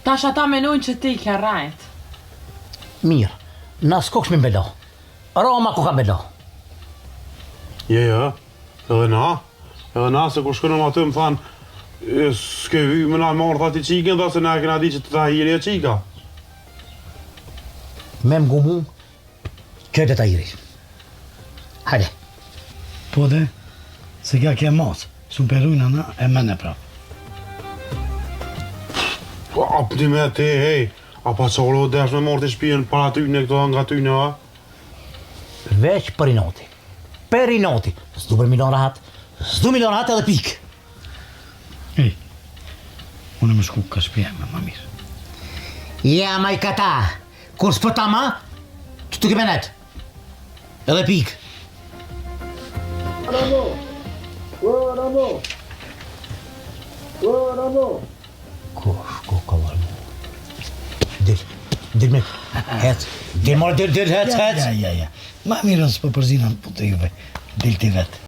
Tash ata menojnë që ti ke rajt. Mirë, na s'koks me mbelo. Roma ku ka mbelo. Ja, edhe na se kur shkënëm aty më thanë, s'ke vy më na marrë thati qiken, dhe se na e kena di që të ta hiri e qika. Me mgumu, qëtë ta hiri. Hajde. Po dhe, se kja ke mos, su perujnë anë e mene prapë. A pëti me te, hej, a pa qolo desh me morë të shpijen para ty në këto nga ty në, a? Veç për inoti. Per inoti. S'du për milion rahat. S'du milion rahat edhe pik. Ej, unë më shku ka shpije me ma mirë. Ja, ma i kata. Kur s'pëta ma, që të kemenet. Edhe pik. Ko kavar mu. Dil me. Hec. Dil, hec. Ja. Ma mirën s'po përzinan putë juve. Dil ti vetë.